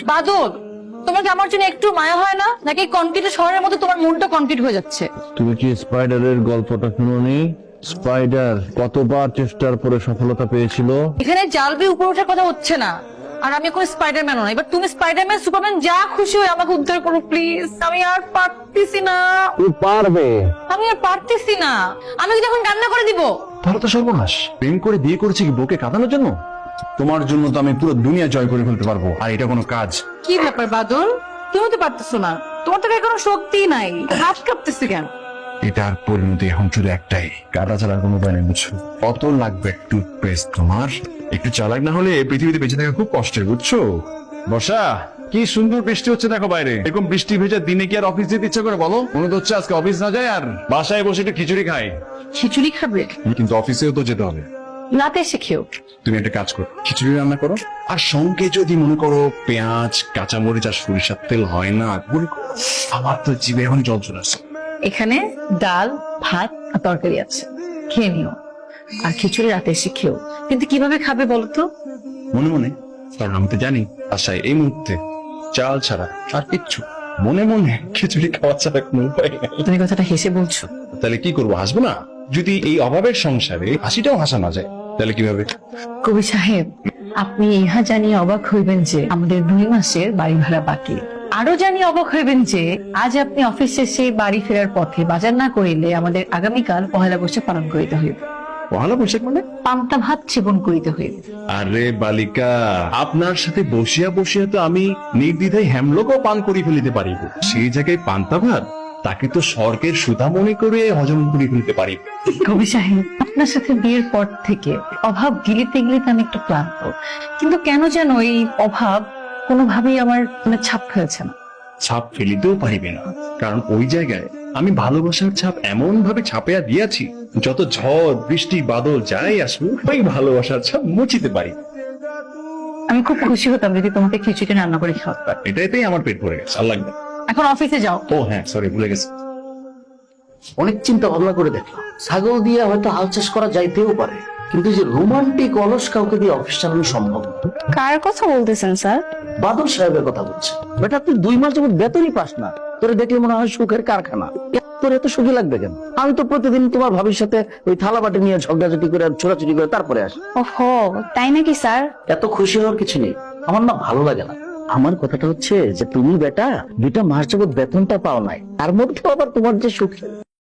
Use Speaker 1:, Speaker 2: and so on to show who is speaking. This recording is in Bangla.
Speaker 1: বাদল, তোমার কি আমার জন্য একটু মায়া হয় না, নাকি কনক্রিটের শহরের মতো তোমার মনটা কনক্রিট হয়ে যাচ্ছে?
Speaker 2: তুমি কি স্পাইডারের গল্পটা শুনোনি? স্পাইডার কতবার চেষ্টার পরে সফলতা পেয়েছিল।
Speaker 1: এখানে জাল দিয়ে উপরে ওঠার কথা হচ্ছে না, আর আমি এখন স্পাইডারম্যানও না। এবার তুমি স্পাইডারম্যান, সুপারম্যান, যা খুশি হয়ে আমাকে উদ্ধার করো প্লিজ। আমি আর পারতেছি না,
Speaker 2: তুমি পারবে।
Speaker 1: আমি আর পারতেছি না। আমি কি এখন কান্না করে দিব?
Speaker 3: তাহলে তো সর্বনাশ। প্রেম করে বিয়ে করেছি কি বউকে কাঁদানোর জন্য? তোমার জন্য তো আমি পুরো দুনিয়া জয় করে ফেলতে পারবো, আর এটা কোনো কাজ?
Speaker 1: কি ব্যাপার বাদল, তুমি তো পারতেছো না? তোমার তো গায়ে কোনো শক্তি নাই, হাত কাঁপতেছে কেন?
Speaker 3: এটার পরিণতি এখন শুধু একটাই, কাটা ছাড়ার কোনো উপায় নেই, বুঝছো? কত লাগবে টুথপেস্ট তোমার? একটু চালাক না হলে এই পৃথিবীতে বেঁচে থাকা খুব কষ্টের, বুঝছো? বর্ষা, কি সুন্দর বৃষ্টি হচ্ছে দেখো বাইরে। এরকম বৃষ্টি ভেজা দিনে কি আর অফিস যেতে ইচ্ছা করে বলো? মনে তো হচ্ছে আজকে অফিস না যায়, আর বাসায় বসে একটু খিচুড়ি খাই।
Speaker 1: খিচুড়ি খাবে?
Speaker 3: কিন্তু অফিসেও তো যেতে হবে।
Speaker 1: রাতে এসে খেও।
Speaker 3: তুমি একটা কাজ করো, খিচুড়ি রান্না করো, আর সঙ্গে যদি মনে করো পেঁয়াজ, কাঁচামরিচ আর সরিষার তেল হয় না, গুঁড়ি করো। আমার তো জিভে এখন জল চলে আসছে।
Speaker 1: এখানে ডাল, ভাত আর তরকারি আছে, খেয়ে নিও। আর খিচুড়ি রাতে এসে খেও। কিন্তু কিভাবে খাবে বলো তো?
Speaker 3: মনে মনে, কারণ আমি তো জানি আশায় এই মুহূর্তে চাল ছাড়া আর কিচ্ছু। মনে মনে খিচুড়ি খাওয়া ছাড়া কোনো উপায় নেই।
Speaker 1: তুমি কথাটা হেসে বলছো।
Speaker 3: তাহলে কি করবো, হাসবো না? যদি এই অভাবের সংসারে হাসিটাও হাসা না যায়, তাহলে কিভাবে?
Speaker 1: কবি সাহেব, আপনি ইহা জানিয়ে অবাক হইবেন যে আমাদের 2 মাসের বাড়ি ভাড়া বাকি। আরো জানিয়ে অবাক হইবেন যে আজ আপনি অফিস শেষে বাড়ি ফেরার পথে বাজার না করিলে আমাদের আগামীকাল পহেলা বৈশাখ পালন করিতে হইবে।
Speaker 3: পহেলা বৈশাখ মানে?
Speaker 1: পান্তা ভাত সেবন করিতে হইবে।
Speaker 3: আরে বালিকা, আপনার সাথে বসিয়া বসিয়া তো আমি নির্দ্বিধায় হেমলকও পান করি ফেলিতে পারিব। সেই জায়গায় পান্তা ভাত, তাকে তো স্বর্গের সুধা মনে করে হজম করে ফেলতে পারিব।
Speaker 1: কবি সাহেব, আপনার সাথে বিয়ের পর থেকে অভাব গিলিতে গিলিতে আমি একটু ক্লান্ত, কিন্তু কেন যেন এই অভাব কোনোভাবেই আমার ছাপ ফেলছে না।
Speaker 3: ছাপ ফেলিতেও পারিবে না, কারণ ওই জায়গায় আমি ভালোবাসার ছাপ এমন ভাবে ছাপিয়া দিয়াছি, যত ঝড় বৃষ্টি বাদল যাই আসুক, ওই ভালোবাসার ছাপ মুছিতে পারি।
Speaker 1: আমি খুব খুশি হতাম যদি তোমাকে খিচুড়ি রান্না করে খাওয়াতে পারতাম।
Speaker 3: এটাতেই আমার পেট ভরে গেছে, আর লাগবে না।
Speaker 1: এখন অফিসে যাও।
Speaker 3: ও হ্যাঁ, সরি, ভুলে গেছি।
Speaker 4: অনেক চিন্তা ভাবনা করে দেখলাম, ছাগল দিয়ে হয়তো হাল চাষ করা যাইতেও পারে, কিন্তু যে রোমান্টিক অলস কাউকে দিয়ে অফিস চালানো সম্ভব না।
Speaker 5: কার কথা বলতেছেন স্যার?
Speaker 4: বাদল সাহেবের কথা বলছে। বেটা, তুই 2 মাস যাবত বেতনই পাস না, তোরে দেখলে মনে হয় সুখের কারখানা। তোর এত সুখী লাগবে কেন? আমি তো প্রতিদিন তোমার ভাবির সাথে ওই থালা বাটি নিয়ে ঝগড়াঝাটি করে আর ছোড়াছুটি করে তারপরে আসি।
Speaker 5: ওহো, তাই নাকি স্যার?
Speaker 4: এত খুশি হওয়ার কিছু নেই, আমার না ভালো লাগে না। আমার কথাটা হচ্ছে যে তুমি বেটা 2টা মাস যাবত বেতনটা পাও নাই, তার মধ্যে আবার তোমার যে সুখ।